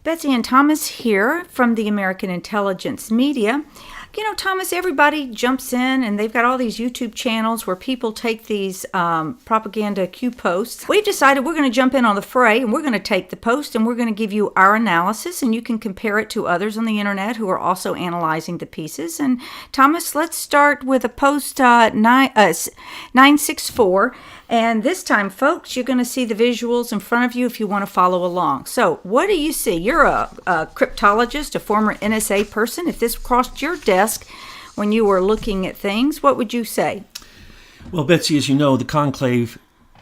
Betsy and Thomas here from the American Intelligence Media. You know, Thomas, everybody jumps in and they've got all these YouTube channels where people take these propaganda Qposts. We've decided we're going to jump in on the fray and we're going to take the post and we're going to give you our analysis, and you can compare it to others on the internet who are also analyzing the pieces. And Thomas, let's start with a post 964. And this time, folks, you're going to see the visuals in front of you if you want to follow along. So what do you see? You're a cryptologist, a former NSA person. If this crossed your desk when you were looking at things, what would you say? Well, Betsy, as you know, the conclave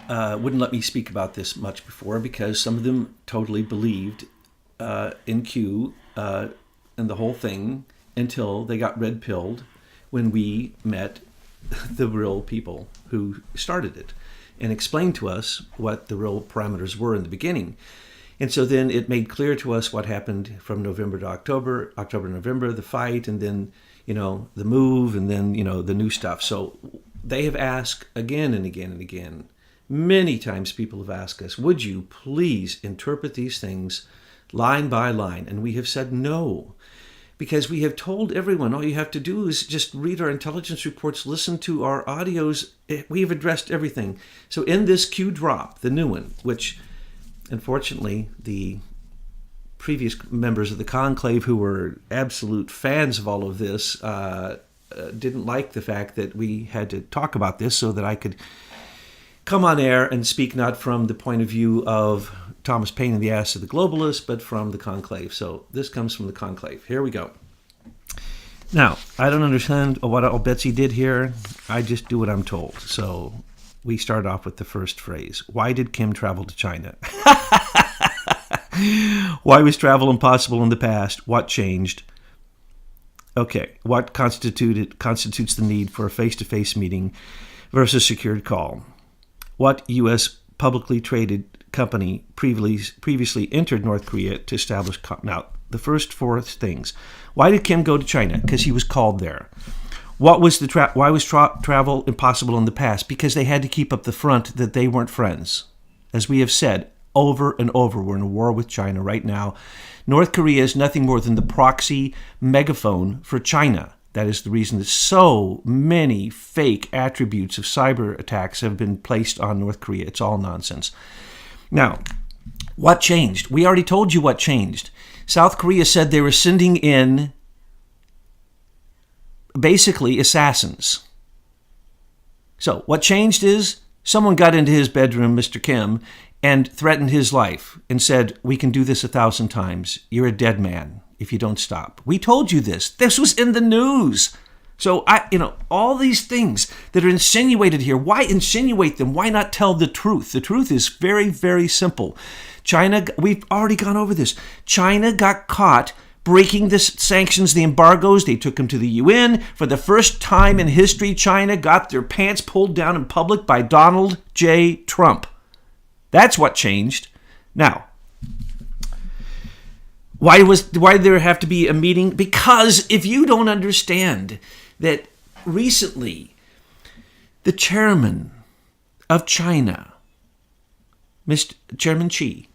wouldn't let me speak about this much before because some of them totally believed in Q and the whole thing until they got red-pilled when we met the real people who started it and explained to us what the real parameters were in the beginning. And so then it made clear to us what happened from November to October, November, the fight, and then, the move, and then, the new stuff. So they have asked again and again and again. Many times people have asked us, would you please interpret these things line by line? And we have said no. Because we have told everyone, all you have to do is just read our intelligence reports, listen to our audios. We've addressed everything. So in this Q drop, the new one, which unfortunately the previous members of the conclave who were absolute fans of all of this didn't like the fact that we had to talk about this so that I could come on air and speak not from the point of view of Thomas Paine and the ass of the globalists, but from the conclave. So this comes from the conclave. Here we go. Now, I don't understand what Betsy did here. I just do what I'm told. So we start off with the first phrase. Why did Kim travel to China? Why was travel impossible in the past? What changed? Okay, what constitutes the need for a face-to-face meeting versus secured call? What U.S. publicly traded company previously entered North Korea to establish... Now, the first four things. Why did Kim go to China? Because he was called there. Why was travel impossible in the past? Because they had to keep up the front that they weren't friends. As we have said over and over, we're in a war with China right now. North Korea is nothing more than the proxy megaphone for China. That is the reason that so many fake attributes of cyber attacks have been placed on North Korea. It's all nonsense. Now, what changed? We already told you what changed. South Korea said they were sending in basically assassins. So what changed is someone got into his bedroom, Mr. Kim, and threatened his life and said, we can do this 1,000 times. You're a dead man if you don't stop. We told you this. This was in the news. So, all these things that are insinuated here, why insinuate them? Why not tell the truth? The truth is very, very simple. China, we've already gone over this. China got caught breaking the sanctions, the embargoes. They took them to the UN. For the first time in history, China got their pants pulled down in public by Donald J. Trump. That's what changed. Now, why did there have to be a meeting? Because if you don't understand that recently the chairman of China, Mr. Chairman Xi,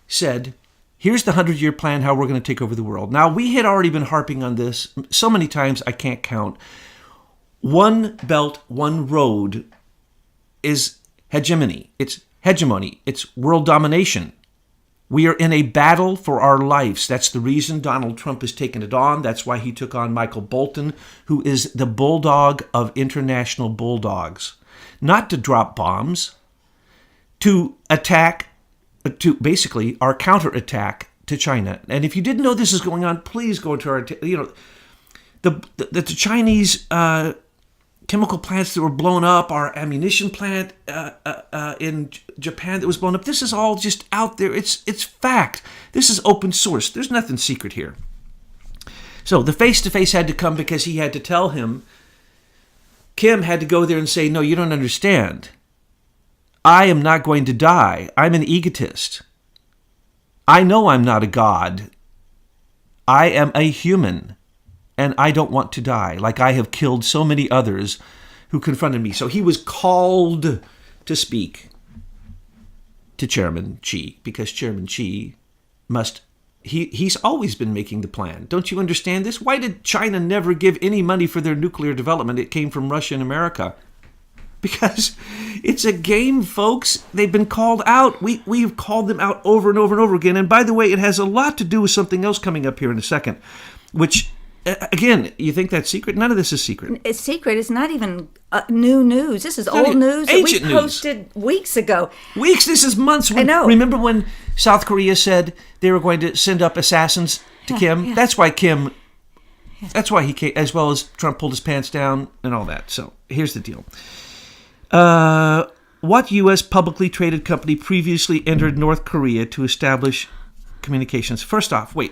said, here's the 100-year plan, how we're going to take over the world. Now, we had already been harping on this so many times I can't count. One belt, one road is hegemony. It's hegemony. It's world domination. We are in a battle for our lives. That's the reason Donald Trump has taken it on. That's why he took on Michael Bolton, who is the bulldog of international bulldogs. Not to drop bombs, to attack, to basically our counterattack to China. And if you didn't know this is going on, please go to our, the Chinese chemical plants that were blown up, our ammunition plant in Japan that was blown up. This is all just out there. It's fact. This is open source. There's nothing secret here. So the face-to-face had to come because he had to tell him. Kim had to go there and say, no, you don't understand. I am not going to die. I'm an egotist. I know I'm not a god. I am a human. And I don't want to die, like I have killed so many others who confronted me. So he was called to speak to Chairman Xi, because Chairman Xi must he's always been making the plan. Don't you understand this? Why did China never give any money for their nuclear development? It came from Russia and America. Because it's a game, folks. They've been called out. We've called them out over and over and over again. And by the way, it has a lot to do with something else coming up here in a second, which, again, you think that's secret? None of this is secret. It's secret. It's not even new news. This is old news that we posted weeks ago. Weeks? This is months. I know. Remember when South Korea said they were going to send up assassins to Kim? Yeah. That's why Kim... That's why he came, as well as Trump pulled his pants down and all that. So here's the deal. What U.S. publicly traded company previously entered North Korea to establish communications? First off, wait.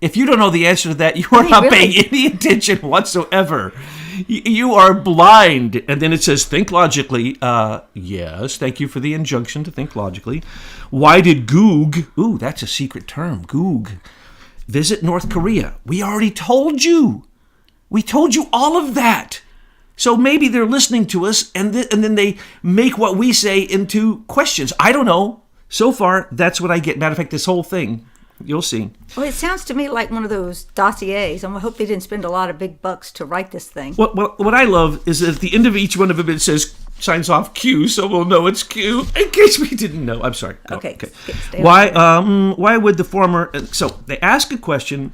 If you don't know the answer to that, you are not paying any attention whatsoever. You are blind. And then it says, think logically. Yes, thank you for the injunction to think logically. Why did Goog, ooh, that's a secret term, Goog, visit North Korea? We already told you. We told you all of that. So maybe they're listening to us, and then they make what we say into questions. I don't know. So far, that's what I get. Matter of fact, this whole thing, you'll see. Well, it sounds to me like one of those dossiers. I hope they didn't spend a lot of big bucks to write this thing. What I love is that at the end of each one of them, it says, signs off Q, so we'll know it's Q, in case we didn't know. I'm sorry. Go. Okay. Why would the former... So they ask a question...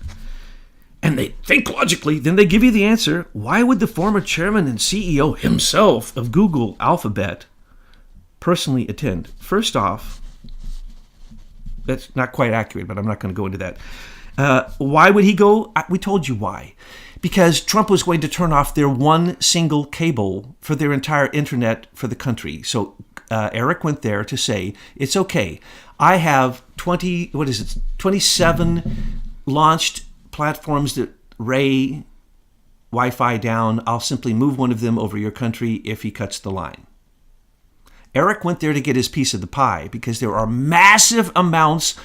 And they think logically, then they give you the answer. Why would the former chairman and CEO himself of Google Alphabet personally attend? First off, that's not quite accurate, but I'm not going to go into that. Why would he go? We told you why. Because Trump was going to turn off their one single cable for their entire internet for the country. So Eric went there to say, it's okay. I have 27 launched platforms that ray Wi-Fi down. I'll simply move one of them over your country if he cuts the line. Eric went there to get his piece of the pie because there are massive amounts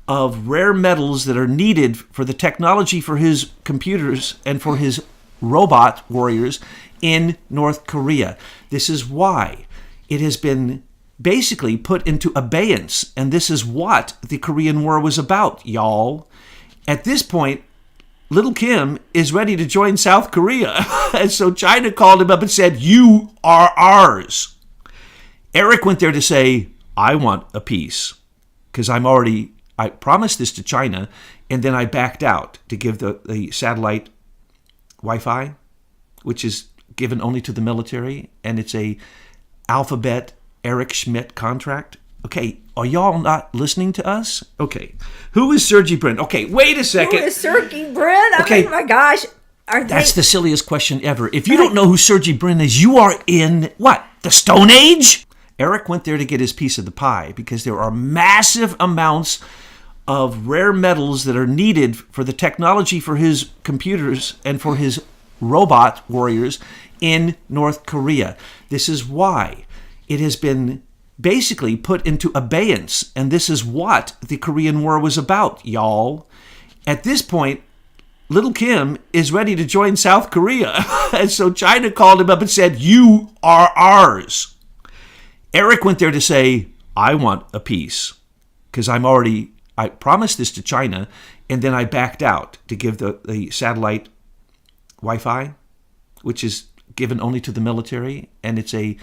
of rare metals that are needed for the technology for his computers and for his robot warriors in North Korea. This is why it has been basically put into abeyance, and this is what the Korean War was about, y'all. At this point, Little Kim is ready to join South Korea. And so China called him up and said, you are ours. Eric went there to say, I want a piece because I promised this to China, and then I backed out to give the satellite Wi-Fi, which is given only to the military, and it's a Alphabet Eric Schmidt contract. Okay, are y'all not listening to us? Okay. Who is Sergey Brin? Okay, wait a second. Who is Sergey Brin? My gosh. That's the silliest question ever. If you don't know who Sergey Brin is, you are in, what, the Stone Age? Eric went there to get his piece of the pie because there are massive amounts of rare metals that are needed for the technology for his computers and for his robot warriors in North Korea. This is why it has been basically put into abeyance, and this is what the Korean War was about, y'all. At this point, Little Kim is ready to join South Korea, and so China called him up and said, you are ours. Eric went there to say, I want a piece, because I promised this to China, and then I backed out to give the satellite Wi-Fi, which is given only to the military, and it's a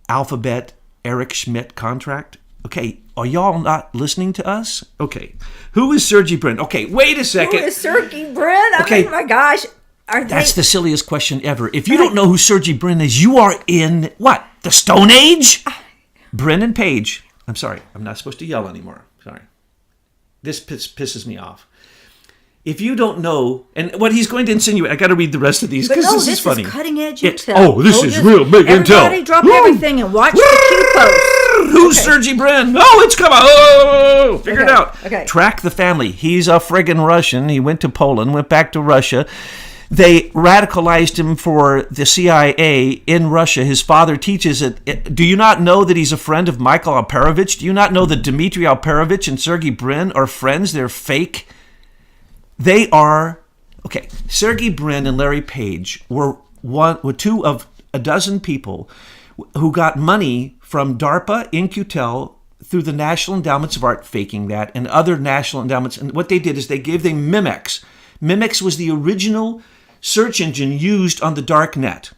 Alphabet Eric Schmidt contract. Okay, are y'all not listening to us? Okay. Who is Sergey Brin? Okay, wait a second. Who is Sergey Brin? My gosh. That's the silliest question ever. If you don't know who Sergey Brin is, you are in, what, the Stone Age? Brin and Page. I'm sorry, I'm not supposed to yell anymore. Sorry. This pisses me off. If you don't know, and what he's going to insinuate, I got to read the rest of these because this is funny. This is cutting edge intel. This is real big intel. Everybody drop everything and watch the Qposts. Who's Sergey Brin? Oh, it's come out. Figure it out. Okay. Track the family. He's a friggin' Russian. He went to Poland, went back to Russia. They radicalized him for the CIA in Russia. His father teaches it. Do you not know that he's a friend of Michael Alperovitch? Do you not know that Dmitry Alperovitch and Sergey Brin are friends? They're fake. They are, okay, Sergey Brin and Larry Page were two of a dozen people who got money from DARPA in QTEL through the National Endowments of Art faking that and other national endowments. And what they did is they gave them Memex. Memex was the original search engine used on the dark net.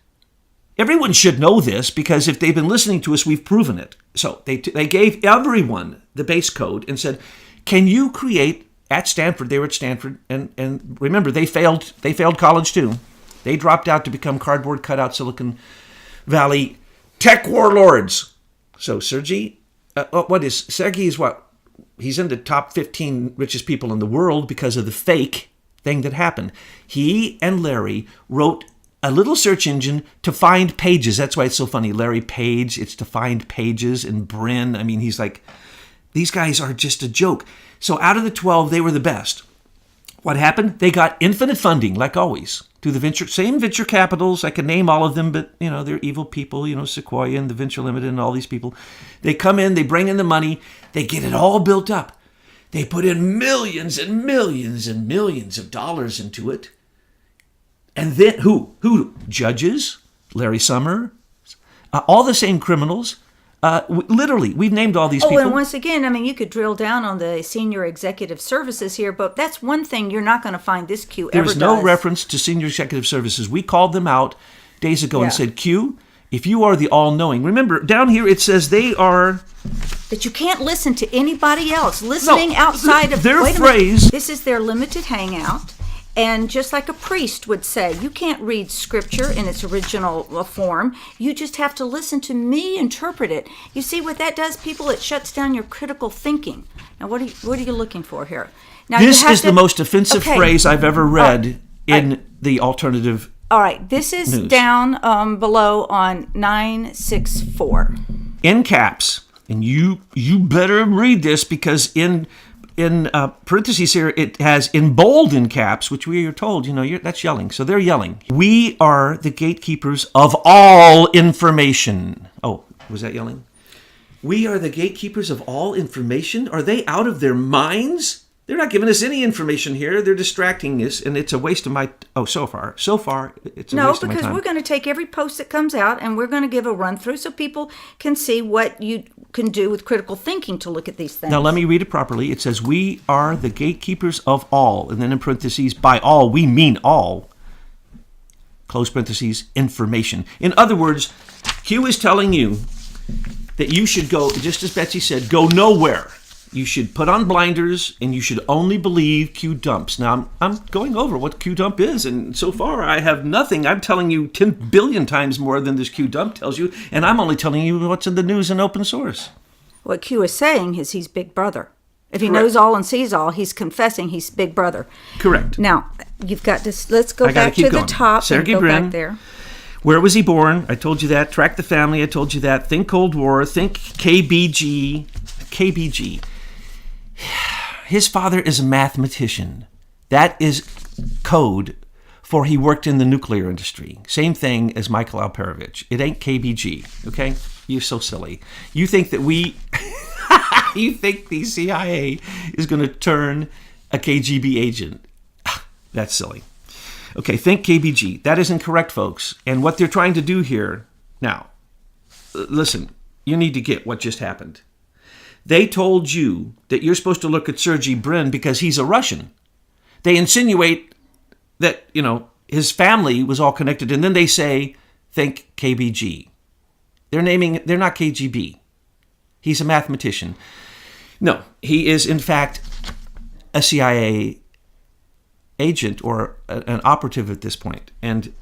Everyone should know this because if they've been listening to us, we've proven it. So they gave everyone the base code and said, can you create at Stanford? They were at Stanford. And remember, they failed college too. They dropped out to become cardboard cutout Silicon Valley tech warlords. So Sergey is what? He's in the top 15 richest people in the world because of the fake thing that happened. He and Larry wrote a little search engine to find pages. That's why it's so funny. Larry Page, it's to find pages. And Brin, I mean, he's like, these guys are just a joke. So out of the 12, they were the best. What happened? They got infinite funding, like always, through the same venture capitals. I can name all of them, but, they're evil people, Sequoia and the Venture Limited and all these people. They come in, they bring in the money, they get it all built up. They put in millions and millions and millions of dollars into it. And then who? Judges, Larry Summer, all the same criminals. Literally, we've named all these people. And once again, you could drill down on the senior executive services here, but that's one thing you're not going to find this Q ever does. There's no reference to senior executive services. We called them out days ago and said, Q, if you are the all-knowing, remember, down here it says they are... That you can't listen to anybody else. Listening outside of... Their phrase... This is their limited hangout. And just like a priest would say, you can't read scripture in its original form. You just have to listen to me interpret it. You see what that does, people? It shuts down your critical thinking. Now, what are you looking for here? Now, this is the most offensive phrase I've ever read in the alternative. All right, this is news. Down below on 964. In caps, and you better read this because in parentheses here, it has in bold in caps, which we are told, that's yelling. So they're yelling. We are the gatekeepers of all information. Oh, was that yelling? We are the gatekeepers of all information? Are they out of their minds? They're not giving us any information here. They're distracting us, and it's a waste of my... Oh, so far, it's a waste of my time. No, because we're going to take every post that comes out, and we're going to give a run-through so people can see what you can do with critical thinking to look at these things. Now, let me read it properly. It says, we are the gatekeepers of all, and then in parentheses, by all, we mean all, close parentheses, information. In other words, Q is telling you that you should go, just as Betsy said, go nowhere. You should put on blinders, and you should only believe Q dumps. Now, I'm going over what Q dump is, and so far I have nothing. I'm telling you 10 billion times more than this Q dump tells you, and I'm only telling you what's in the news and open source. What Q is saying is he's Big Brother. If he knows all and sees all, he's confessing he's Big Brother. Correct. Now, you've got to, let's go back to the top Sergey and go Brin, back there. Where was he born? I told you that. Track the family. I told you that. Think Cold War. Think KBG. His father is a mathematician. That is code for he worked in the nuclear industry. Same thing as Michael Alperovich. It ain't KBG, okay? You're so silly. You think that you think the CIA is going to turn a KGB agent. That's silly. Okay, think KBG. That is incorrect, folks. And what they're trying to do here, now, listen, you need to get what just happened. They told you that you're supposed to look at Sergey Brin because he's a Russian. They insinuate that, his family was all connected, and then they say, think KBG. They're not KGB. He's a mathematician. No, he is, in fact, a CIA agent or an operative at this point. And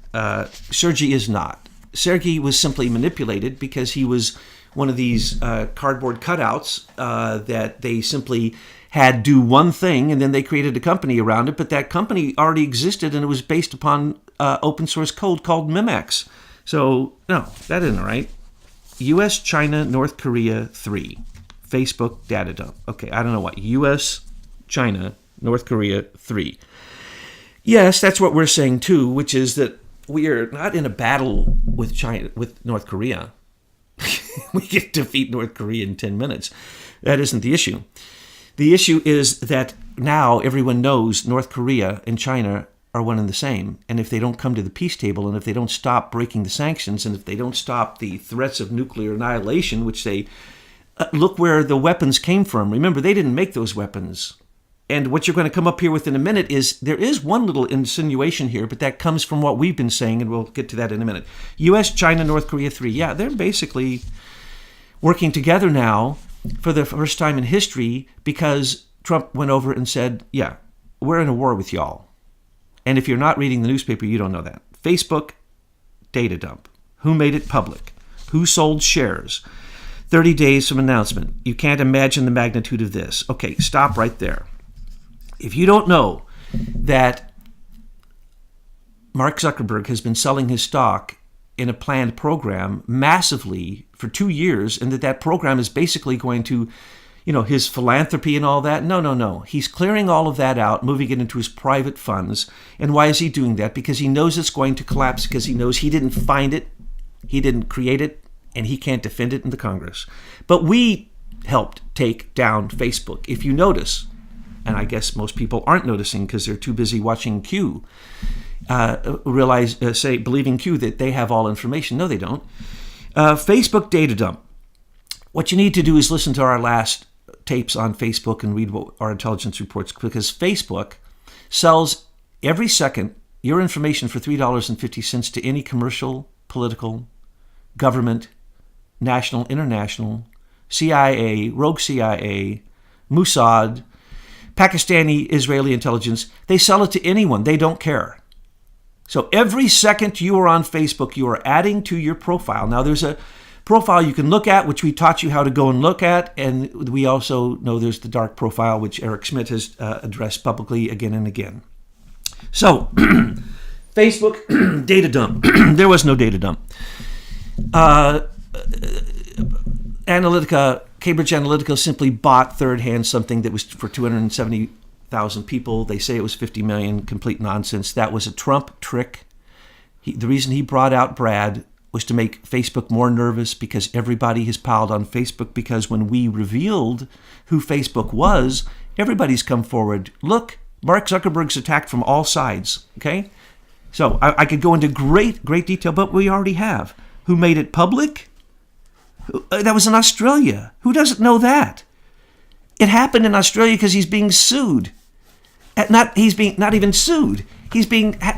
Sergey is not. Sergey was simply manipulated because he was one of these cardboard cutouts that they simply had do one thing, and then they created a company around it. But that company already existed, and it was based upon open source code called Memex. So, no, that isn't right. U.S., China, North Korea, 3. Facebook data dump. Okay, I don't know what. U.S., China, North Korea, 3. Yes, that's what we're saying too, which is that we are not in a battle with China, with North Korea. We can defeat North Korea in 10 minutes. That isn't the issue. The issue is that now everyone knows North Korea and China are one and the same. And if they don't come to the peace table, and if they don't stop breaking the sanctions, and if they don't stop the threats of nuclear annihilation, which they look where the weapons came from. Remember, they didn't make those weapons. And what you're going to come up here with in a minute is there is one little insinuation here, but that comes from what we've been saying, and we'll get to that in a minute. U.S., China, North Korea, 3. Yeah, they're basically working together now for the first time in history because Trump went over and said, yeah, we're in a war with y'all. And if you're not reading the newspaper, you don't know that. Facebook, data dump. Who made it public? Who sold shares? 30 days from announcement. You can't imagine the magnitude of this. Okay, stop right there. If you don't know that Mark Zuckerberg has been selling his stock in a planned program massively for 2 years, and that program is basically going to, his philanthropy and all that. No. He's clearing all of that out, moving it into his private funds. And why is he doing that? Because he knows it's going to collapse, because he knows he didn't find it, he didn't create it, and he can't defend it in the Congress. But we helped take down Facebook. If you notice, and I guess most people aren't noticing because they're too busy watching Q, believing Q that they have all information. No, they don't. Facebook data dump. What you need to do is listen to our last tapes on Facebook and read what our intelligence reports, because Facebook sells every second your information for $3.50 to any commercial, political, government, national, international, CIA, rogue CIA, Mossad, Pakistani, Israeli intelligence. They sell it to anyone. They don't care. So every second you are on Facebook, you are adding to your profile. Now, there's a profile you can look at, which we taught you how to go and look at. And we also know there's the dark profile, which Eric Schmidt has addressed publicly again and again. So Facebook data dump. There was no data dump. Cambridge Analytica simply bought third-hand something that was for 270,000 people. They say it was 50 million. Complete nonsense. That was a Trump trick. The reason he brought out Brad was to make Facebook more nervous, because everybody has piled on Facebook, because when we revealed who Facebook was, everybody's come forward. Look, Mark Zuckerberg's attacked from all sides. Okay? So I could go into great detail, but we already have. Who made it public? That was in Australia. Who doesn't know that? It happened in Australia because he's being sued. Not even sued.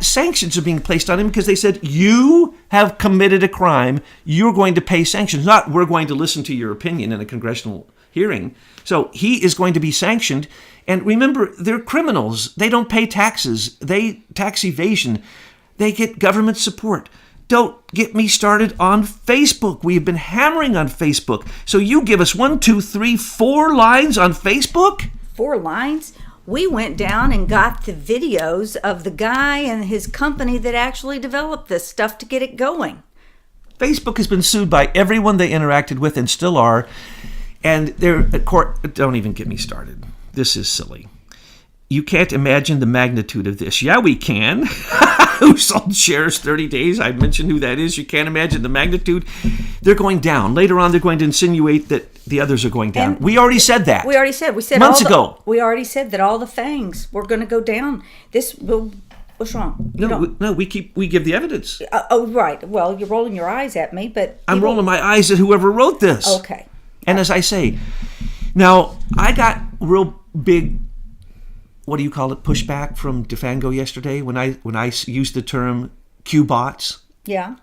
Sanctions are being placed on him because they said, you have committed a crime. You're going to pay sanctions. Not, we're going to listen to your opinion in a congressional hearing. So he is going to be sanctioned. And remember, they're criminals. They don't pay taxes. Tax evasion. They get government support. Don't get me started on Facebook. We've been hammering on Facebook. So you give us 1, 2, 3, 4 lines on Facebook? 4 lines? We went down and got the videos of the guy and his company that actually developed this stuff to get it going. Facebook has been sued by everyone they interacted with and still are. And they're at court. Don't even get me started. This is silly. You can't imagine the magnitude of this. Yeah, we can. Who sold shares 30 days? I mentioned who that is. You can't imagine the magnitude. They're going down. Later on, they're going to insinuate that the others are going down. And we already said that. We said months ago. We already said that all the fangs were going to go down. What's wrong? No, we give the evidence. Right. Well, you're rolling your eyes at me, but I'm rolling my eyes at whoever wrote this. Okay. And as I say, now I got real big, what do you call it, pushback from Defango yesterday when I used the term Qbots. Yeah.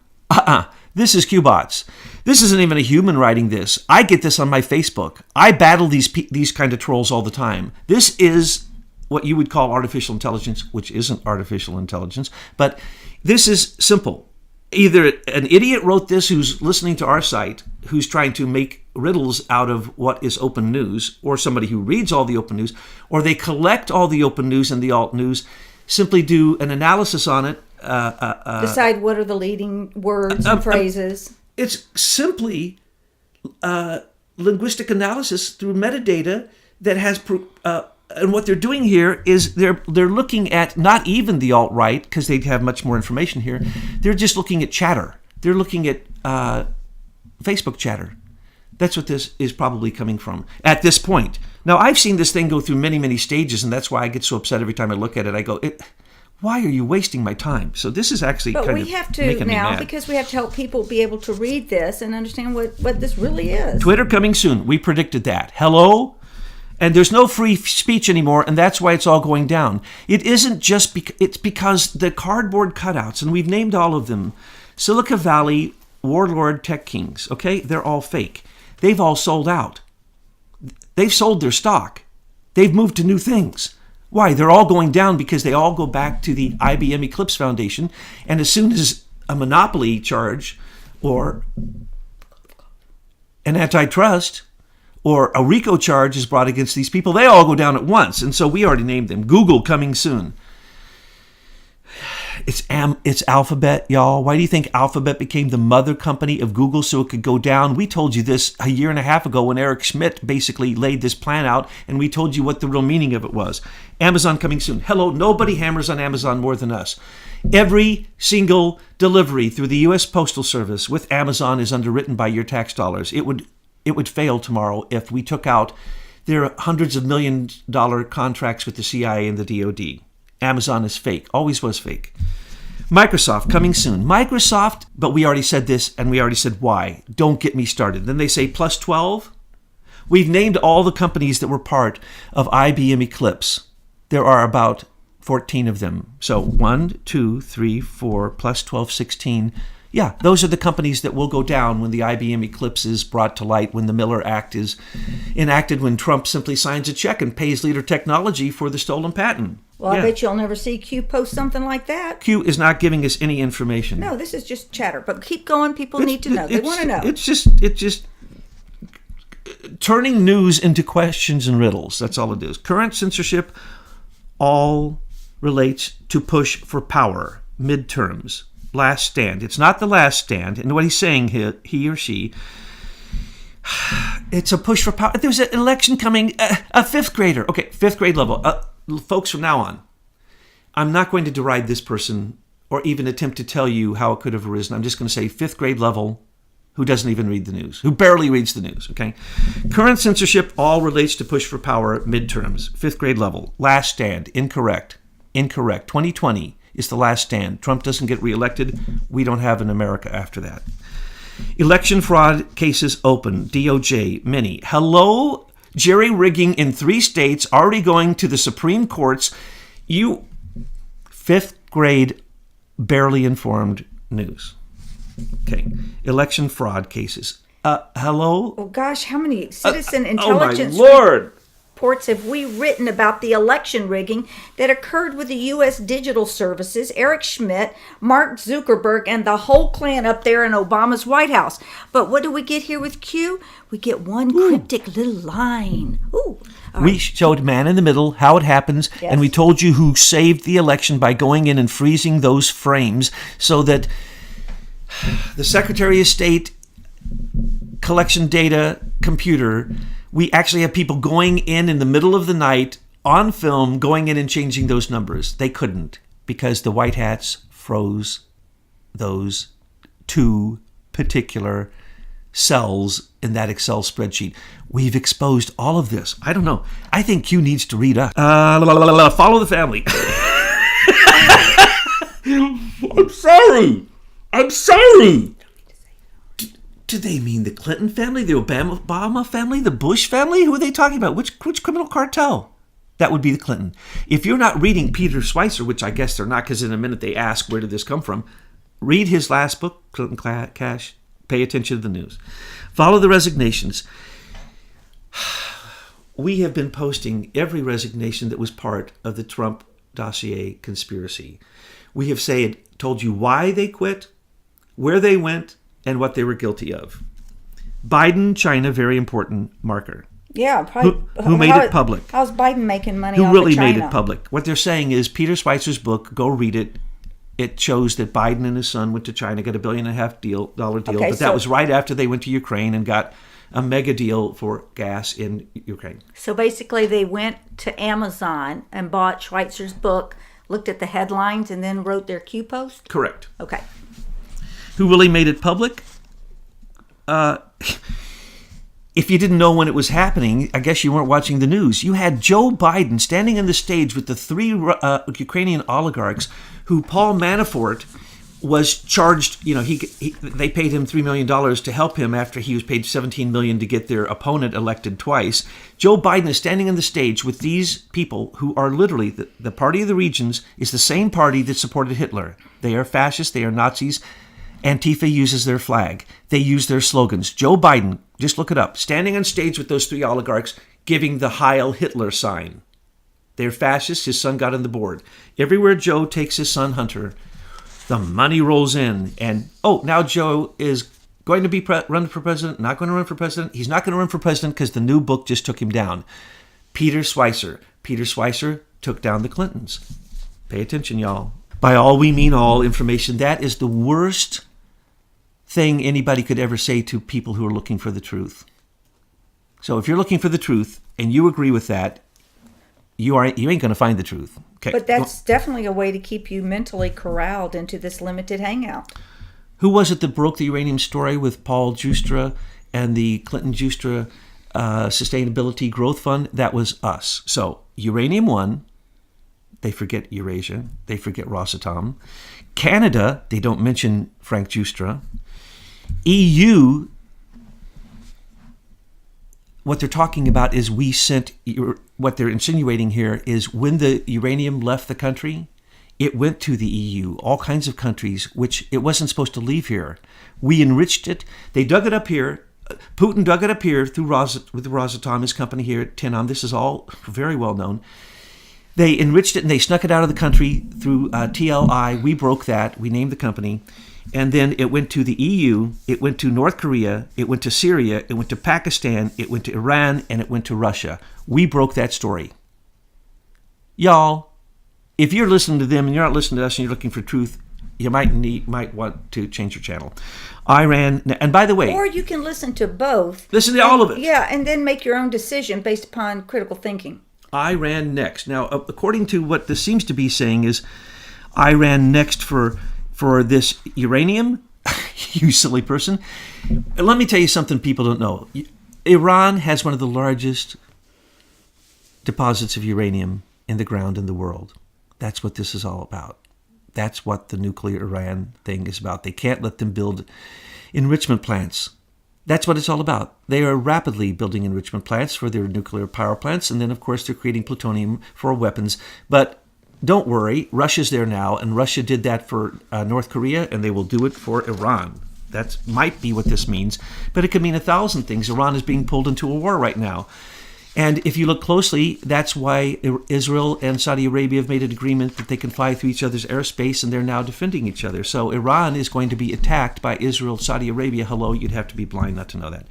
This is Qbots. This isn't even a human writing this. I get this on my Facebook. I battle these kind of trolls all the time. This is what you would call artificial intelligence, which isn't artificial intelligence, but this is simple. Either an idiot wrote this who's listening to our site, who's trying to make riddles out of what is open news, or somebody who reads all the open news, or they collect all the open news and the alt news, simply do an analysis on it. Decide what are the leading words and phrases. It's simply linguistic analysis through metadata that has... and what they're doing here is they're looking at not even the alt-right, because they have much more information here. They're just looking at chatter. They're looking at Facebook chatter. That's what this is probably coming from at this point. Now, I've seen this thing go through many, many stages, and that's why I get so upset every time I look at it. I go, Why are you wasting my time? So this is actually But kind we of have to making me now, mad. because we have to help people be able to read this and understand what this really is. Twitter coming soon. We predicted that. Hello? And there's no free speech anymore, and that's why it's all going down. It isn't just it's because the cardboard cutouts, and we've named all of them, Silicon Valley, warlord tech kings, okay? They're all fake. They've all sold out. They've sold their stock. They've moved to new things. Why? They're all going down because they all go back to the IBM Eclipse Foundation, and as soon as a monopoly charge or an antitrust or a RICO charge is brought against these people, they all go down at once. And so we already named them. Google coming soon. It's Alphabet, y'all. Why do you think Alphabet became the mother company of Google so it could go down? We told you this a year and a half ago when Eric Schmidt basically laid this plan out, and we told you what the real meaning of it was. Amazon coming soon. Hello, nobody hammers on Amazon more than us. Every single delivery through the U.S. Postal Service with Amazon is underwritten by your tax dollars. It would fail tomorrow if we took out their hundreds of $million contracts with the CIA and the DOD. Amazon is fake, always was fake. Microsoft coming soon. Microsoft, but we already said this and we already said why. Don't get me started. Then they say plus 12. We've named all the companies that were part of IBM Eclipse. There are about 14 of them. So 1, 2, 3, 4, plus 12, 16. Yeah, those are the companies that will go down when the IBM Eclipse is brought to light, when the Miller Act is enacted, when Trump simply signs a check and pays Leader Technology for the stolen patent. Well, Yeah. I bet you'll never see Q post something like that. Q is not giving us any information. No, this is just chatter. But keep going. People need to know. They want to know. It's just turning news into questions and riddles. That's all it is. Current censorship all relates to push for power, midterms, last stand. It's not the last stand. And what he's saying, he or she, it's a push for power. There's an election coming, a fifth grader. Okay, fifth grade level. Folks, from now on, I'm not going to deride this person or even attempt to tell you how it could have arisen. I'm just going to say fifth grade level, who doesn't even read the news, who barely reads the news, okay? Current censorship all relates to push for power, midterms, fifth grade level, last stand, incorrect. 2020 is the last stand. Trump doesn't get reelected. We don't have an America after that. Election fraud cases open, DOJ, many. Hello, jerry rigging in 3 states, already going to the Supreme Courts. You, fifth grade, barely informed news. Okay, election fraud cases. Hello? Oh, gosh, how many citizen Oh my intelligence Lord! reports have we written about the election rigging that occurred with the U.S. Digital Services, Eric Schmidt, Mark Zuckerberg, and the whole clan up there in Obama's White House? But what do we get here with Q? We get one cryptic little line. Ooh. All We right. showed man in the middle, how it happens, Yes. and we told you who saved the election by going in and freezing those frames so that the Secretary of State collection data computer, we actually have people going in the middle of the night on film, going in and changing those numbers. They couldn't because the white hats froze those 2 particular cells in that Excel spreadsheet. We've exposed all of this. I don't know. I think Q needs to read us. Follow the family. I'm sorry. Do they mean the Clinton family, the Obama family, the Bush family? Who are they talking about? Which criminal cartel? That would be the Clinton. If you're not reading Peter Schweizer, which I guess they're not, because in a minute they ask, where did this come from? Read his last book, Clinton Cash. Pay attention to the news. Follow the resignations. We have been posting every resignation that was part of the Trump dossier conspiracy. We have told you why they quit, where they went, and what they were guilty of. Biden, China, very important marker. Yeah, probably. Who made it public? How's Biden making money Who off really of China? made it public? What they're saying is Peter Schweizer's book, go read it. It shows that Biden and his son went to China, got $1.5 billion deal, Okay, but that was right after they went to Ukraine and got a mega deal for gas in Ukraine. So basically, they went to Amazon and bought Schweitzer's book, looked at the headlines, and then wrote their Qpost? Correct. Okay. Who really made it public? if you didn't know when it was happening, I guess you weren't watching the news. You had Joe Biden standing on the stage with the three Ukrainian oligarchs who Paul Manafort was charged. They paid him $3 million to help him after he was paid $17 million to get their opponent elected twice. Joe Biden is standing on the stage with these people who are literally, the party of the regions is the same party that supported Hitler. They are fascists. They are Nazis. Antifa uses their flag. They use their slogans. Joe Biden, just look it up, standing on stage with those three oligarchs, giving the Heil Hitler sign. They're fascists. His son got on the board. Everywhere Joe takes his son Hunter, the money rolls in. And, now Joe is going to be run for president, not going to run for president. He's not going to run for president because the new book just took him down. Peter Schweizer took down the Clintons. Pay attention, y'all. By all we mean all information. That is the worst thing anybody could ever say to people who are looking for the truth. So if you're looking for the truth and you agree with that, you ain't going to find the truth. Okay. But that's definitely a way to keep you mentally corralled into this limited hangout. Who was it that broke the uranium story with Paul Giustra and the Clinton-Giustra Sustainability Growth Fund? That was us. So uranium won. They forget Eurasia. They forget Rosatom. Canada, they don't mention Frank Giustra. EU, what they're talking about is what they're insinuating here is when the uranium left the country, it went to the EU, all kinds of countries, which it wasn't supposed to leave here. We enriched it. They dug it up here. Putin dug it up here with Rosatom, his company here at Tenon. This is all very well known. They enriched it and they snuck it out of the country through TLI. We broke that. We named the company. And then it went to the EU. It went to North Korea. It went to Syria. It went to Pakistan. It went to Iran. And it went to Russia. We broke that story. Y'all, if you're listening to them and you're not listening to us and you're looking for truth, you might want to change your channel. Iran, and by the way... Or you can listen to both. Listen to all of it. Yeah, and then make your own decision based upon critical thinking. Iran next. Now, according to what this seems to be saying is Iran next for this uranium. You silly person. Let me tell you something people don't know. Iran has one of the largest deposits of uranium in the ground in the world. That's what this is all about. That's what the nuclear Iran thing is about. They can't let them build enrichment plants. That's what it's all about. They are rapidly building enrichment plants for their nuclear power plants, and then, of course, they're creating plutonium for weapons. But don't worry, Russia's there now, and Russia did that for North Korea, and they will do it for Iran. That might be what this means, but it could mean 1,000 things. Iran is being pulled into a war right now. And if you look closely, that's why Israel and Saudi Arabia have made an agreement that they can fly through each other's airspace, and they're now defending each other. So Iran is going to be attacked by Israel, Saudi Arabia. Hello, you'd have to be blind not to know that.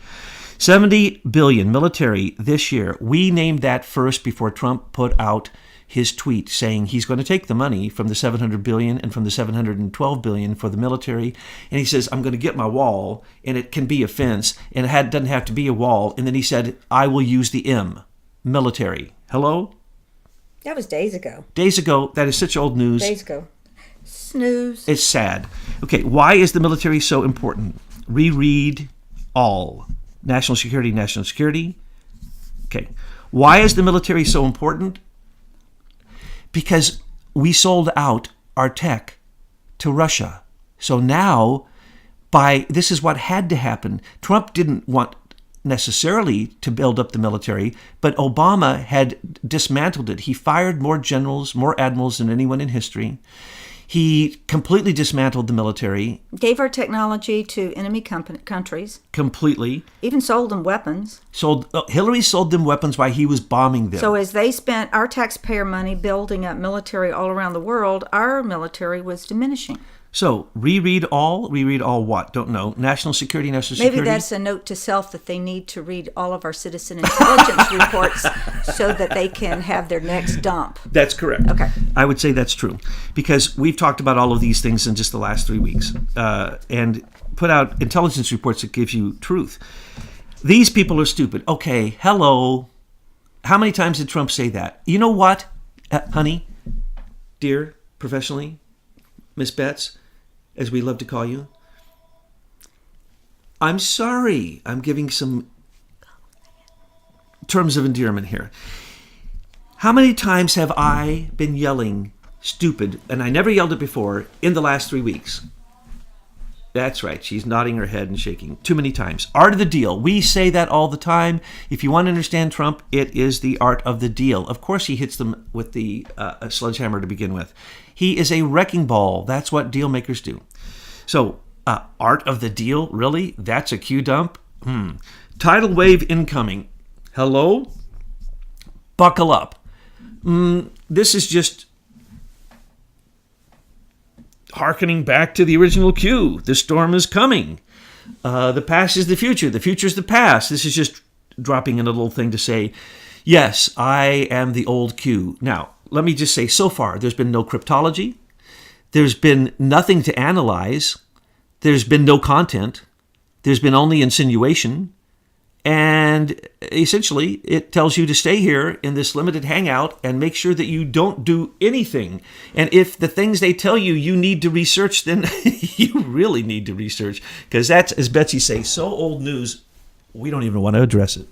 70 billion military this year. We named that first before Trump put out his tweet saying he's going to take the money from the 700 billion and from the 712 billion for the military. And he says, I'm going to get my wall, and it can be a fence, and it doesn't have to be a wall. And then he said, I will use the M, military. Hello? That was days ago. Days ago. That is such old news. Days ago. Snooze. It's sad. Okay, why is the military so important? Reread all. National security, national security. Okay. Why is the military so important? Because we sold out our tech to Russia. So now, this is what had to happen. Trump didn't want necessarily to build up the military, but Obama had dismantled it. He fired more generals, more admirals than anyone in history. He completely dismantled the military. Gave our technology to enemy countries. Completely. Even sold them weapons. Hillary sold them weapons while he was bombing them. So as they spent our taxpayer money building up military all around the world, our military was diminishing. So, reread all what? Don't know. National security, national security. Maybe that's a note to self that they need to read all of our citizen intelligence reports so that they can have their next dump. That's correct. Okay. I would say that's true. Because we've talked about all of these things in just the last 3 weeks. And put out intelligence reports that gives you truth. These people are stupid. Okay, hello. How many times did Trump say that? You know what, honey, dear, professionally, Miss Betts, as we love to call you, I'm sorry. I'm giving some terms of endearment here. How many times have I been yelling stupid, and I never yelled it before, in the last 3 weeks? That's right. She's nodding her head and shaking. Too many times. Art of the deal. We say that all the time. If you want to understand Trump, it is the art of the deal. Of course, he hits them with the sledgehammer to begin with. He is a wrecking ball. That's what deal makers do. So, art of the deal? Really? That's a Q dump? Tidal wave incoming. Hello? Buckle up. This is just hearkening back to the original Q. The storm is coming. The past is the future. The future is the past. This is just dropping in a little thing to say, yes, I am the old Q. Now, let me just say, so far, there's been no cryptology. There's been nothing to analyze. There's been no content. There's been only insinuation. And essentially, it tells you to stay here in this limited hangout and make sure that you don't do anything. And if the things they tell you you need to research, then you really need to research. Because that's, as Betsy says, so old news, we don't even want to address it.